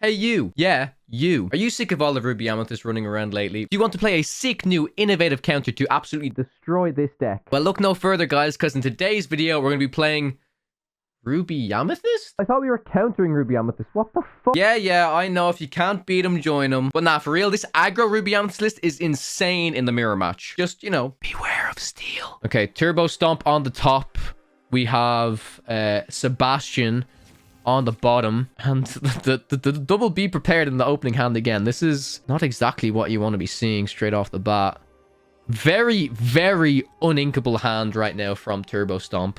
Hey you, yeah, you. Are you sick of all the Ruby Amethyst running around lately? Do you want to play a sick new innovative counter to absolutely destroy this deck? Well, look no further guys, because in today's video we're going to be playing Ruby Amethyst? I thought we were countering Ruby Amethyst. What the fuck? Yeah, I know. If you can't beat them, join them. But nah, for real, this aggro Ruby Amethyst list is insane in the mirror match. Just, you know, beware of steel. Okay, Turbo Stomp on the top. We have Sebastian on the bottom, and the double be prepared in the opening hand again. This is not exactly what you want to be seeing straight off the bat. Very, very uninkable hand right now from Turbo Stomp.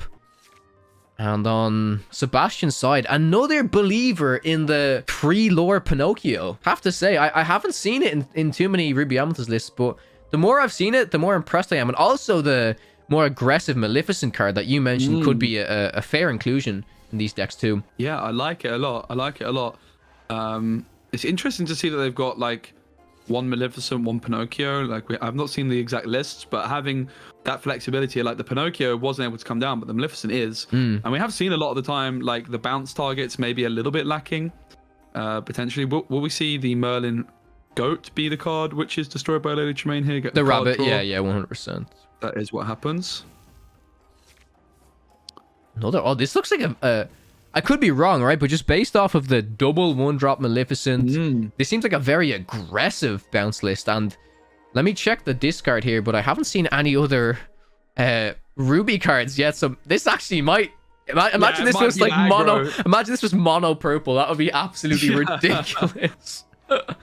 And on Sebastian's side, another believer in the pre-lore Pinocchio. Have to say, I haven't seen it in too many Ruby Amethyst lists, but the more I've seen it, the more impressed I am. And also the more aggressive Maleficent card that you mentioned could be a fair inclusion in these decks too. Yeah, I like it a lot. I like it a lot. It's interesting to see that they've got like one Maleficent, one Pinocchio. Like I've not seen the exact lists, but having that flexibility, like the Pinocchio wasn't able to come down, but the Maleficent is. And we have seen a lot of the time, like the bounce targets maybe a little bit lacking. Potentially, will we see the Merlin Goat be the card which is destroyed by Lady Tremaine here? Get the rabbit, draw? Yeah, 100%. That is what happens. Another. Oh, this looks like a. I could be wrong, right? But just based off of the double one-drop Maleficent, this seems like a very aggressive bounce list. And let me check the discard here, but I haven't seen any other Ruby cards yet. So this actually might. Imagine this was like mono. Imagine this was mono purple. That would be absolutely ridiculous.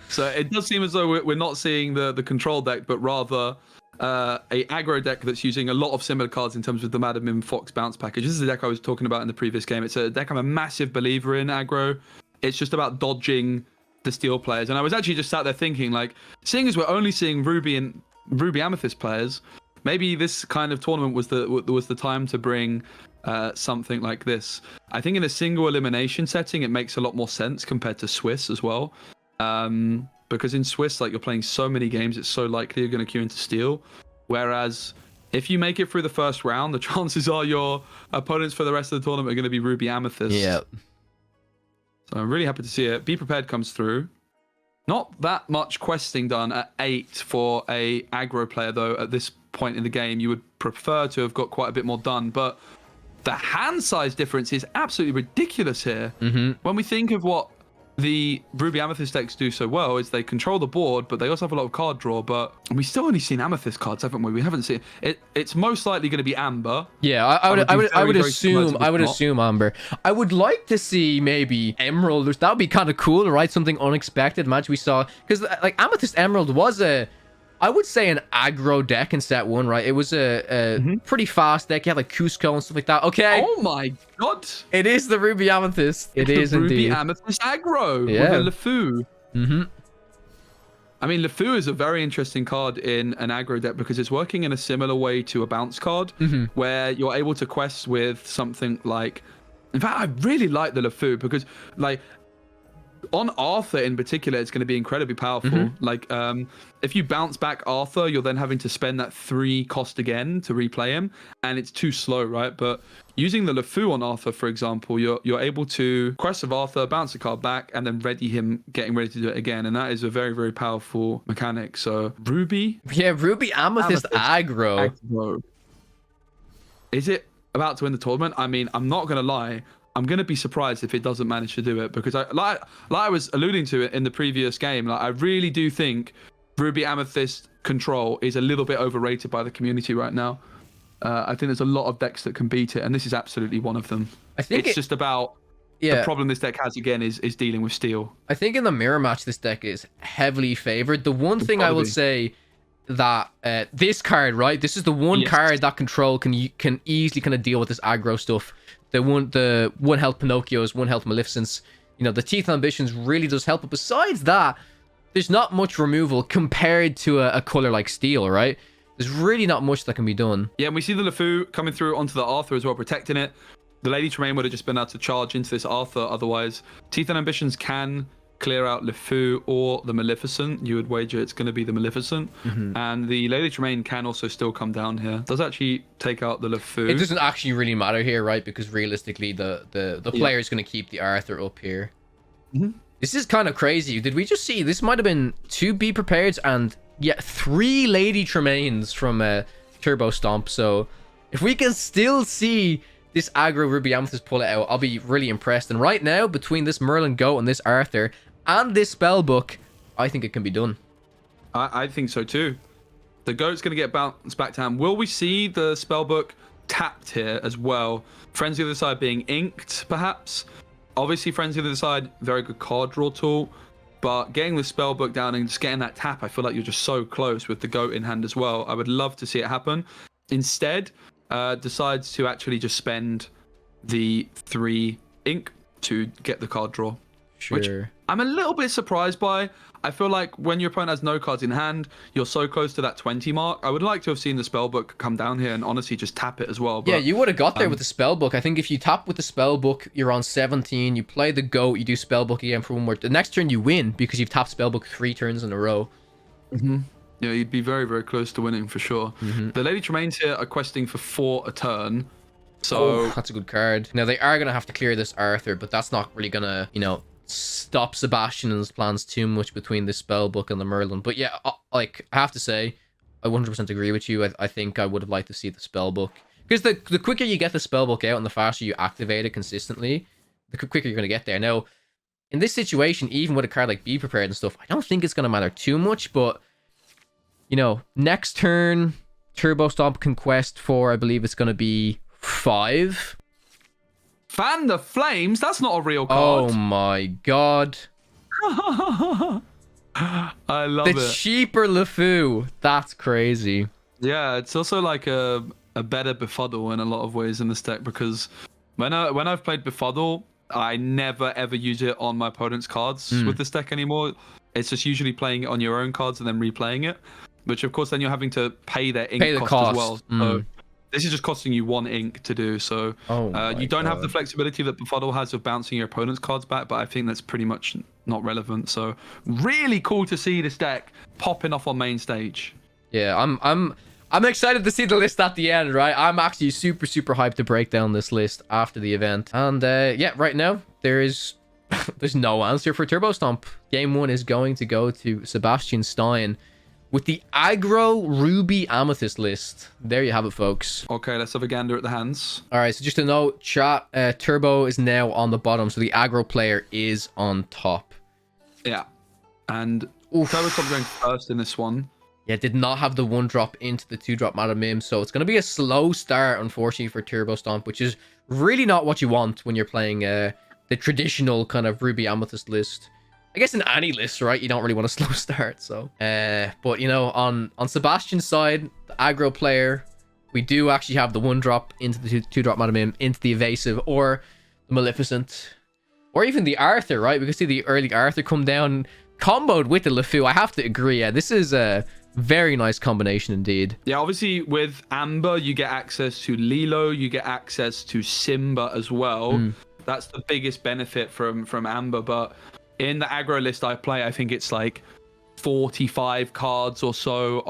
So it does seem as though we're not seeing the control deck, but rather a aggro deck that's using a lot of similar cards in terms of the Madam Mim Fox bounce package. This is the deck I was talking about in the previous game. It's a deck I'm a massive believer in, aggro. It's just about dodging the steel players. And I was actually just sat there thinking, like, seeing as we're only seeing Ruby and Ruby Amethyst players, maybe this kind of tournament was the time to bring something like this. I think in a single elimination setting, it makes a lot more sense compared to Swiss as well. Because in Swiss, like, you're playing so many games, it's so likely you're going to queue into steel. Whereas if you make it through the first round, the chances are your opponents for the rest of the tournament are going to be Ruby Amethyst. Yeah. So I'm really happy to see it. Be Prepared comes through. Not that much questing done at 8 for a aggro player, though, at this point in the game. You would prefer to have got quite a bit more done, but the hand size difference is absolutely ridiculous here. When we think of what the Ruby Amethyst decks do so well is they control the board, but they also have a lot of card draw. But we still only seen Amethyst cards, haven't we? We haven't seen it. It's most likely going to be Amber. Yeah, I would assume Amber. I would like to see maybe Emerald. That would be kind of cool, right? Something unexpected. Imagine we saw, because like Amethyst Emerald was I would say an aggro deck in set 1, right? It was a pretty fast deck. You had like Cusco and stuff like that. Okay. Oh my god. It is the Ruby Amethyst. It is indeed. Ruby Amethyst aggro with a Lefou. I mean, Lefou is a very interesting card in an aggro deck because it's working in a similar way to a bounce card where you're able to quest with something like... In fact, I really like the Lefou because, like, on Arthur in particular, it's going to be incredibly powerful. Like, if you bounce back Arthur, you're then having to spend that 3 cost again to replay him, and it's too slow, right? But using the Lefou on Arthur, for example, you're able to quest of Arthur, bounce a card back, and then ready him, getting ready to do it again, and that is a very, very powerful mechanic. So Ruby, Ruby Amethyst aggro. Is it about to win the tournament? I mean, I'm not gonna lie. I'm going to be surprised if it doesn't manage to do it because like I was alluding to it in the previous game, like I really do think Ruby Amethyst control is a little bit overrated by the community right now. I think there's a lot of decks that can beat it, and this is absolutely one of them. I think it's just about the problem this deck has again is dealing with steel. I think in the mirror match, this deck is heavily favored. The one thing I will say that this card, right? This is the one card that control can easily kind of deal with this aggro stuff. The one health Pinocchios, 1 health Maleficents, you know, the Teeth Ambitions really does help. But besides that, there's not much removal compared to a color like steel, right? There's really not much that can be done. Yeah, and we see the Lefou coming through onto the Arthur as well, protecting it. The Lady Tremaine would have just been able to charge into this Arthur otherwise. Teeth and Ambitions can clear out Lefou or the Maleficent. You would wager it's going to be the Maleficent. And the Lady Tremaine can also still come down here. Does actually take out the Lefou. It doesn't actually really matter here, right? Because realistically, the player is going to keep the Arthur up here. This is kind of crazy. Did we just see? This might have been 2 Be Prepared and, yeah, 3 Lady Tremaines from Turbo Stomp. So if we can still see this aggro Ruby Amethyst pull it out, I'll be really impressed. And right now, between this Merlin Goat and this Arthur and this Spellbook, I think it can be done. I think so too. The Goat's going to get bounced back to hand. Will we see the Spellbook tapped here as well? Frenzy of the Side being inked, perhaps? Obviously, Frenzy of the Side, very good card draw tool. But getting the Spellbook down and just getting that tap, I feel like you're just so close with the Goat in hand as well. I would love to see it happen. Instead, decides to actually just spend the 3 ink to get the card draw. Sure. Which I'm a little bit surprised by. I feel like when your opponent has no cards in hand, you're so close to that 20 mark. I would like to have seen the Spellbook come down here and honestly just tap it as well. But, yeah, you would have got there with the Spellbook. I think if you tap with the Spellbook, you're on 17. You play the Goat, you do Spellbook again for 1 more. The next turn you win because you've tapped Spellbook 3 turns in a row. Mm-hmm. Yeah, you'd be very, very close to winning for sure. Mm-hmm. The Lady Tremaines here are questing for 4 a turn. So that's a good card. Now, they are going to have to clear this Arthur, but that's not really going to, you know, stop Sebastian's plans too much between the Spellbook and the Merlin. But yeah, like, I have to say, I 100% agree with you. I think I would have liked to see the Spellbook. Because the quicker you get the Spellbook out and the faster you activate it consistently, the quicker you're going to get there. Now, in this situation, even with a card like Be Prepared and stuff, I don't think it's going to matter too much. But, you know, next turn, Turbo Stomp Conquest for, I believe it's going to be 5. Fan the Flames? That's not a real card. Oh my god. I love it. The cheaper Lefou. That's crazy. Yeah, it's also like a better Befuddle in a lot of ways in this deck, because when I've played Befuddle, I never ever use it on my opponent's cards with this deck anymore. It's just usually playing it on your own cards and then replaying it, which of course then you're having to pay their ink cost as well. So this is just costing you 1 ink to do, so you don't have the flexibility that Befuddle has of bouncing your opponent's cards back, but I think that's pretty much not relevant. So really cool to see this deck popping off on main stage. Yeah, I'm excited to see the list at the end, right? I'm actually super hyped to break down this list after the event. And yeah, right now there's no answer for Turbo Stomp. Game 1 is going to go to Sebastian Stein with the AGGRO Ruby Amethyst list. There you have it, folks. Okay, let's have a gander at the hands. All right, so just a note, chat, Turbo is now on the bottom, so the aggro player is on top. Yeah, and Turbo Stomp going first in this one. Yeah, did not have the 1-drop into the 2-drop Madam Mim, so it's going to be a slow start, unfortunately, for Turbo Stomp, which is really not what you want when you're playing the traditional kind of Ruby Amethyst list. I guess in any list, right, you don't really want a slow start, so. But, you know, on Sebastian's side, the aggro player, we do actually have the 1-drop into the 2-drop Madam Mim, into the Evasive, or the Maleficent, or even the Arthur, right? We can see the early Arthur come down, comboed with the Lefou. I have to agree, yeah, this is a very nice combination indeed. Yeah, obviously with Amber, you get access to Lilo, you get access to Simba as well. That's the biggest benefit from Amber, but in the aggro list I play, I think it's like 45 cards or so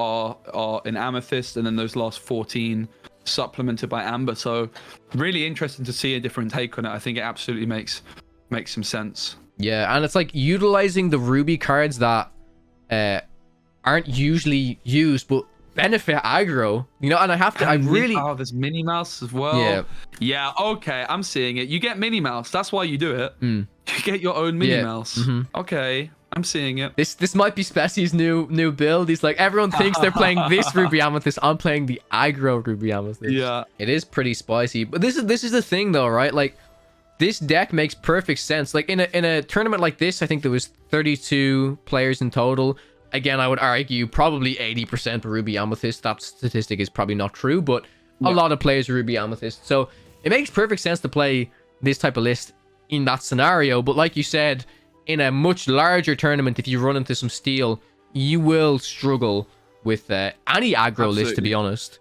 are in Amethyst, and then those last 14 supplemented by Amber. So really interesting to see a different take on it. I think it absolutely makes some sense. Yeah, and it's like utilizing the Ruby cards that aren't usually used but benefit aggro, you know. And there's Minnie Mouse as well. Yeah, okay, I'm seeing it. You get Minnie Mouse, that's why you do it. You get your own Minnie Mouse. Okay, I'm seeing it. This might be Spessie's new build. He's like, everyone thinks they're playing this Ruby Amethyst, I'm playing the aggro Ruby Amethyst. Yeah, it is pretty spicy, but this is the thing though, right? Like, this deck makes perfect sense. Like in a tournament like this, I think there was 32 players in total. Again, I would argue probably 80% Ruby Amethyst. That statistic is probably not true, but a lot of players are Ruby Amethyst. So it makes perfect sense to play this type of list in that scenario. But like you said, in a much larger tournament, if you run into some steel, you will struggle with any aggro list, to be honest.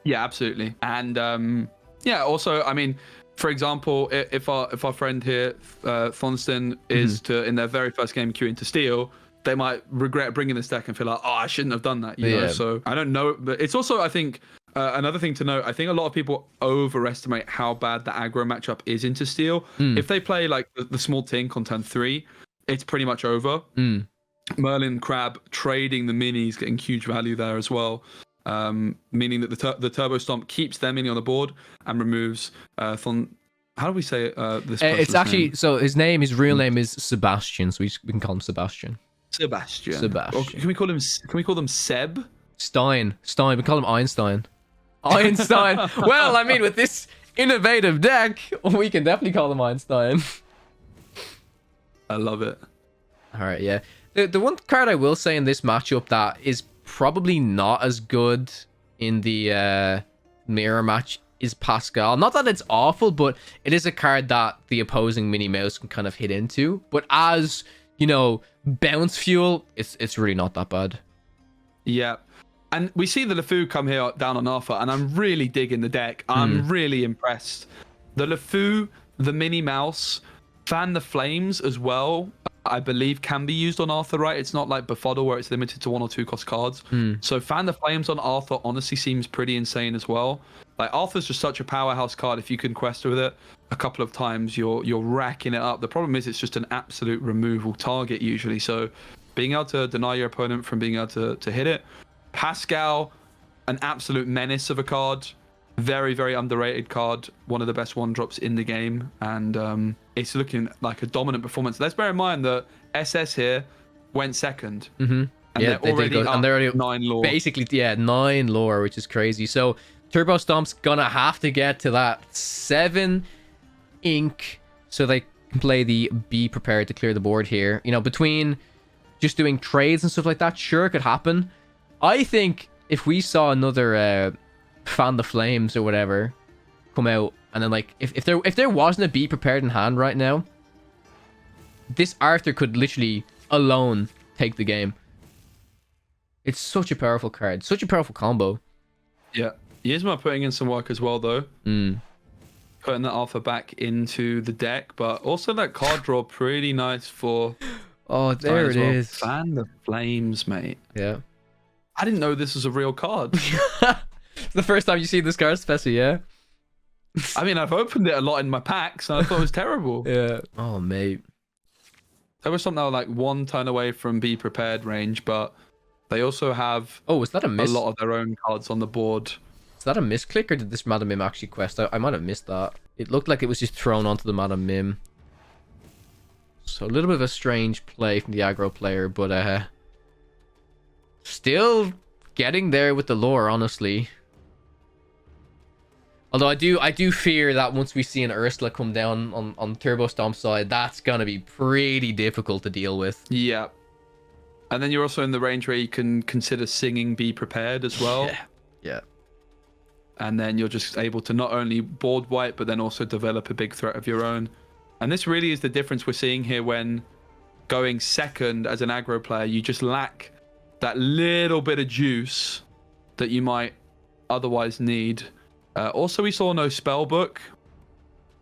Yeah, absolutely. And yeah, also, I mean, for example, if our friend here, Thonston, is in their very first game queuing to steel, they might regret bringing this deck and feel like, oh, I shouldn't have done that, you know? So I don't know, but it's also, I think, another thing to note, I think a lot of people overestimate how bad the aggro matchup is into steel. If they play like the small Tink on turn 3, it's pretty much over. Merlin Crab trading the minis, getting huge value there as well. Meaning that the Turbo Stomp keeps their mini on the board and removes how do we say this? It's actually name? So his real name is Sebastian, so we can call him Sebastian. Sebastian. Or can we call him? Can we call them Seb? Stein. We call him Einstein. Einstein. Well, I mean, with this innovative deck, we can definitely call him Einstein. I love it. All right, yeah. The one card I will say in this matchup that is probably not as good in the mirror match is Pascal. Not that it's awful, but it is a card that the opposing Minnie Mouse can kind of hit into. But as, you know, bounce fuel, it's really not that bad. Yeah. And we see the Lefou come here down on Arthur, and I'm really digging the deck. I'm really impressed. The Lefou, the Minnie Mouse, Fan the Flames as well, I believe can be used on Arthur, right? It's not like Befuddle where it's limited to 1 or 2 cost cards. So Fan the Flames on Arthur honestly seems pretty insane as well. Like, Arthur's just such a powerhouse card. If you can quest with it a couple of times, you're racking it up. The problem is it's just an absolute removal target usually. So being able to deny your opponent from being able to hit it. Pascal, an absolute menace of a card. Very, very underrated card. One of the best 1-drops in the game. And it's looking like a dominant performance. Let's bear in mind that SS here went second. And yeah, they're already and they're already 9 lore. Basically, yeah, 9 lore, which is crazy. So Turbo Stomp's gonna have to get to that 7 ink so they can play the Be Prepared to clear the board here. You know, between just doing trades and stuff like that, sure, it could happen. I think if we saw another Fan the Flames or whatever come out, and then like if there wasn't a Be Prepared in hand right now, this Arthur could literally alone take the game. It's such a powerful card, such a powerful combo. Yeah, Yzma putting in some work as well though. Putting that Arthur back into the deck, but also that card draw pretty nice for. Oh, there it is. Fan the Flames, mate. Yeah. I didn't know this was a real card. It's the first time you see this card, especially, yeah? I mean, I've opened it a lot in my packs, and I thought it was terrible. Yeah. Oh, mate. There was something that was like 1 turn away from Be Prepared range, but they also have was that a lot of their own cards on the board. Is that a misclick, or did this Madam Mim actually quest? I might have missed that. It looked like it was just thrown onto the Madam Mim. So a little bit of a strange play from the aggro player, but still getting there with the lore, honestly. Although I do fear that once we see an Ursula come down on Turbo Stomp's side, that's going to be pretty difficult to deal with. Yeah. And then you're also in the range where you can consider singing Be Prepared as well. Yeah. And then you're just able to not only board wipe, but then also develop a big threat of your own. And this really is the difference we're seeing here when going second as an aggro player. You just lack that little bit of juice that you might otherwise need. Also, we saw no spell book.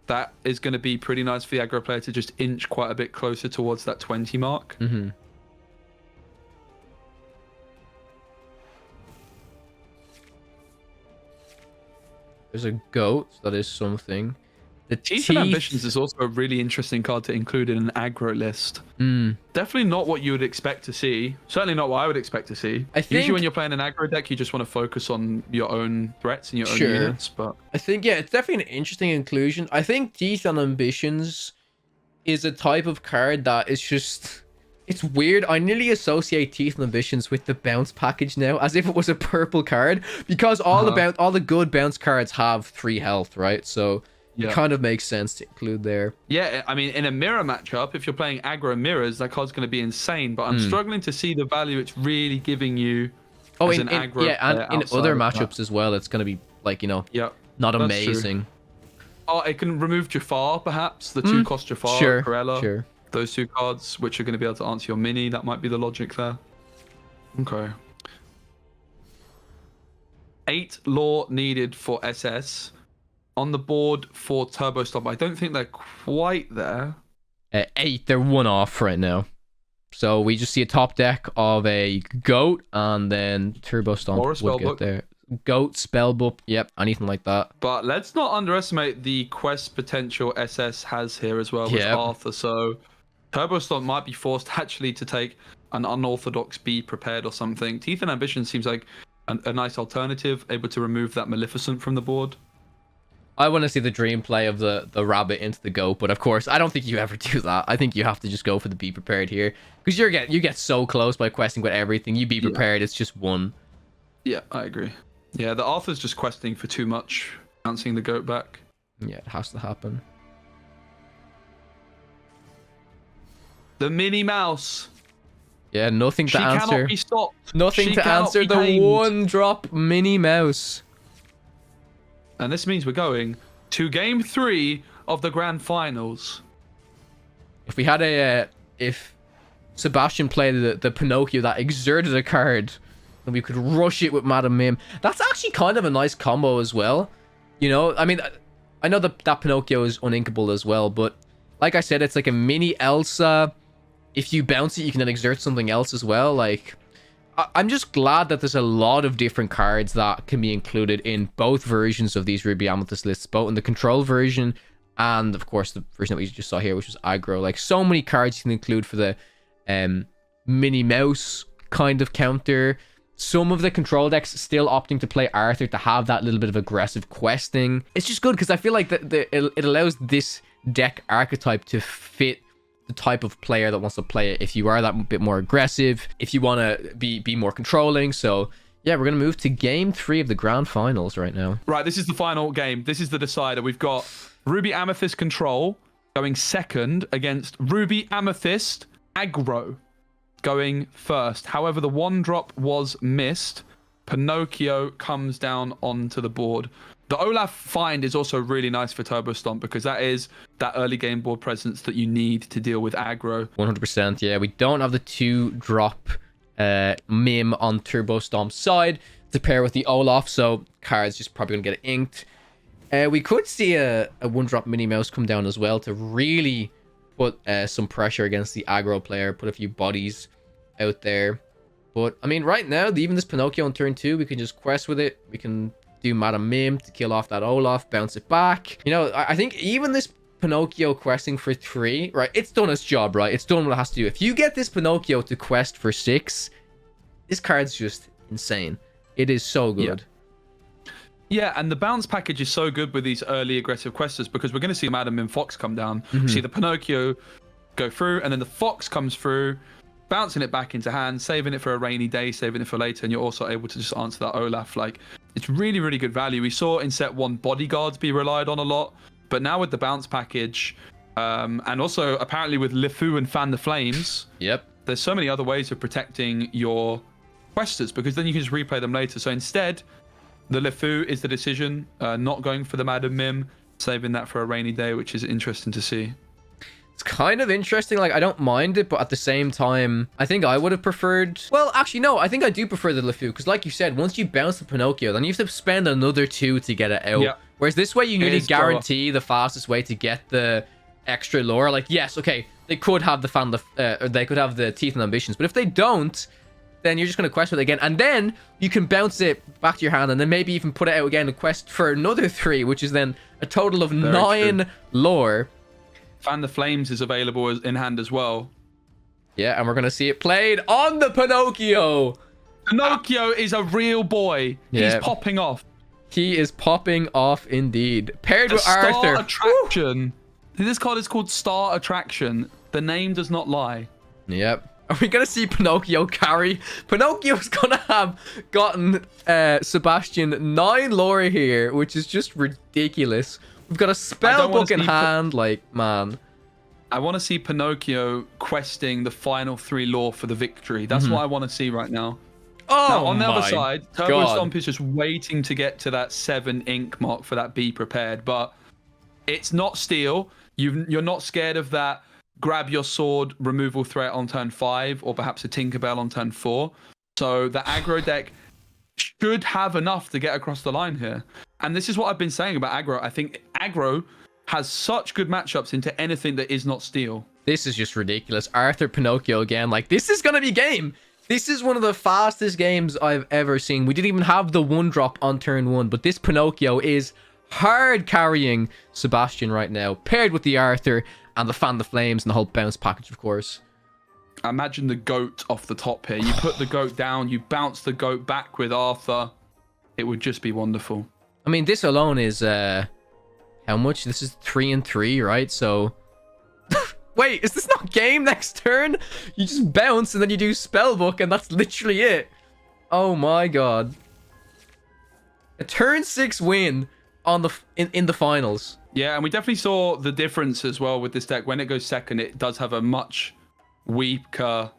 That is going to be pretty nice for the aggro player to just inch quite a bit closer towards that 20 mark. There's a goat. That is something. The Teeth and Ambitions is also a really interesting card to include in an aggro list. Definitely not what you would expect to see. Certainly not what I would expect to see. I think usually when you're playing an aggro deck, you just want to focus on your own threats and your own units. But I think, yeah, it's definitely an interesting inclusion. I think Teeth and Ambitions is a type of card that is just... It's weird. I nearly associate Teeth and Ambitions with the bounce package now, as if it was a purple card, because all the good bounce cards have 3 health, right? So it kind of makes sense to include there. Yeah, I mean, in a mirror matchup, if you're playing aggro mirrors, that card's going to be insane. But I'm struggling to see the value it's really giving you as an aggro. Yeah, and in other matchups as well, it's going to be like, you know, not amazing. Oh, it can remove Jafar, perhaps the 2-cost Jafar, Corella. Those 2 cards, which are going to be able to answer your mini. That might be the logic there. Okay. 8 lore needed for SS. On the board for Turbo Stomp. I don't think they're quite there. 8, they're 1 off right now. So we just see a top deck of a goat, and then Turbo Stomp would get there. Goat, spellbook, yep, anything like that. But let's not underestimate the quest potential SS has here as well with Arthur. So Turbo Stomp might be forced actually to take an unorthodox Be Prepared or something. Teeth and Ambition seems like a nice alternative, able to remove that Maleficent from the board. I want to see the dream play of the rabbit into the goat, but of course, I don't think you ever do that. I think you have to just go for the Be Prepared here, because you get so close by questing with everything. You Be Prepared, it's just one. Yeah, I agree. Yeah, the Arthur's just questing for too much, bouncing the goat back. Yeah, it has to happen. The Minnie Mouse. Yeah, nothing to answer. She cannot be stopped. Nothing to answer the one drop Minnie Mouse. And this means we're going to game 3 of the grand finals. If we had if Sebastian played the Pinocchio that exerted a card, then we could rush it with Madam Mim. That's actually kind of a nice combo as well. You know, I mean, I know that Pinocchio is uninkable as well, but like I said, it's like a mini Elsa. If you bounce it, you can then exert something else as well. Like, I'm just glad that there's a lot of different cards that can be included in both versions of these Ruby Amethyst lists, both in the control version and, of course, the version that we just saw here, which was aggro. Like, so many cards you can include for the Minnie Mouse kind of counter. Some of the control decks still opting to play Arthur to have that little bit of aggressive questing. It's just good because I feel like it allows this deck archetype to fit the type of player that wants to play it. If you are that bit more aggressive, if you want to be more controlling. So yeah, we're going to move to game 3 of the grand finals right now. Right, this is the final game. This is the decider. We've got Ruby Amethyst Control going second against Ruby Amethyst Aggro going first. However, the one drop was missed. Pinocchio comes down onto the board. The Olaf find is also really nice for Turbo Stomp because that is that early game board presence that you need to deal with aggro. 100%, yeah. We don't have the 2-drop Mim on Turbo Stomp's side to pair with the Olaf, so card's just probably going to get inked. We could see a 1-drop Minnie Mouse come down as well to really put some pressure against the aggro player, put a few bodies out there. But, I mean, right now, even this Pinocchio on turn 2, we can just quest with it. We can do Madam Mim to kill off that Olaf, bounce it back. You know, I think even this Pinocchio questing for 3, right? It's done its job, right? It's done what it has to do. If you get this Pinocchio to quest for 6, this card's just insane. It is so good. Yeah, and the bounce package is so good with these early aggressive questers because we're going to see Madam Mim Fox come down. See the Pinocchio go through, and then the Fox comes through, bouncing it back into hand, saving it for a rainy day, saving it for later, and you're also able to just answer that Olaf. Like, it's really, really good value. We saw in set 1 bodyguards be relied on a lot, but now with the bounce package, and also apparently with Lefou and Fan the Flames, there's so many other ways of protecting your questers because then you can just replay them later. So instead, the Lefou is the decision, not going for the Madam Mim, saving that for a rainy day, which is interesting to see. It's kind of interesting. Like, I don't mind it, but at the same time, I think I would have preferred... Well, actually, no. I think I do prefer the Lefou, because like you said, once you bounce the Pinocchio, then you have to spend another 2 to get it out. Yeah. Whereas this way, you nearly guarantee the fastest way to get the extra lore. Like, yes, okay, they could have or they could have the Teeth and Ambitions, but if they don't, then you're just going to quest with it again, and then you can bounce it back to your hand, and then maybe even put it out again and quest for another 3, which is then a total of 9 lore. Fan the Flames is available in hand as well. Yeah, and we're going to see it played on the Pinocchio. Pinocchio is a real boy. Yeah. He's popping off. He is popping off indeed. Paired with Star Arthur. Attraction. This card is called Star Attraction. The name does not lie. Yep. Are we going to see Pinocchio carry? Pinocchio's going to have gotten Sebastian 9 lore here, which is just ridiculous. We've got a spell book in hand, like, man. I want to see Pinocchio questing the final 3 lore for the victory. That's what I want to see right now. Oh, now, on the other side, Turbo Stomp is just waiting to get to that 7 ink mark for that Be Prepared, but it's not steal. You're not scared of that grab your sword removal threat on turn 5, or perhaps a Tinkerbell on turn 4. So the aggro deck should have enough to get across the line here. And this is what I've been saying about aggro. I think aggro has such good matchups into anything that is not steel. This is just ridiculous. Arthur Pinocchio again. Like, this is going to be game. This is one of the fastest games I've ever seen. We didn't even have the 1-drop on turn 1, but this Pinocchio is hard carrying Sebastian right now, paired with the Arthur. And the Fan the Flames and the whole bounce package, of course. Imagine the goat off the top here. You put the goat down, you bounce the goat back with Arthur. It would just be wonderful. I mean, this alone is, how much? This is 3 and 3, right? So, wait, is this not game next turn? You just bounce and then you do Spellbook and that's literally it. Oh my god. A turn 6 win on the in the finals. Yeah, and we definitely saw the difference as well with this deck. When it goes second, it does have a much weaker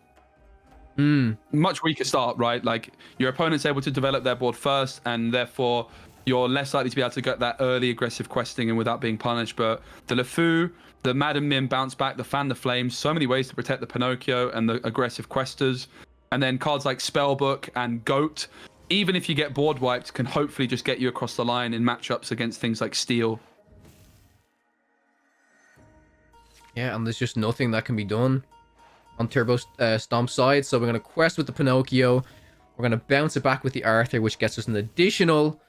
start, right? Like, your opponent's able to develop their board first, and therefore you're less likely to be able to get that early aggressive questing and without being punished. But the Lefou, the Madam Mim bounce back, the Fan the Flames, so many ways to protect the Pinocchio and the aggressive questers. And then cards like Spellbook and Goat, even if you get board wiped, can hopefully just get you across the line in matchups against things like Steel. Yeah, and there's just nothing that can be done on Turbo Stomp's side. So we're going to quest with the Pinocchio. We're going to bounce it back with the Arthur, which gets us an additional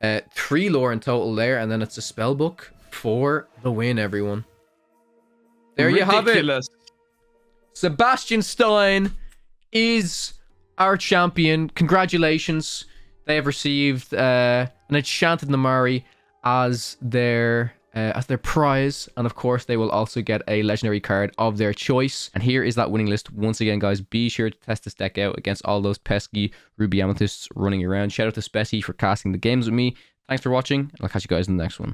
3 lore in total there. And then it's a Spellbook for the win, everyone. There you have it. Sebastian Stein is our champion. Congratulations. They have received an Enchanted Namari as their prize, and of course they will also get a legendary card of their choice. And here is that winning list once again, guys. Be sure to test this deck out against all those pesky Ruby Amethysts running around. Shout out to Spessy for casting the games with me. Thanks for watching, and I'll catch you guys in the next one.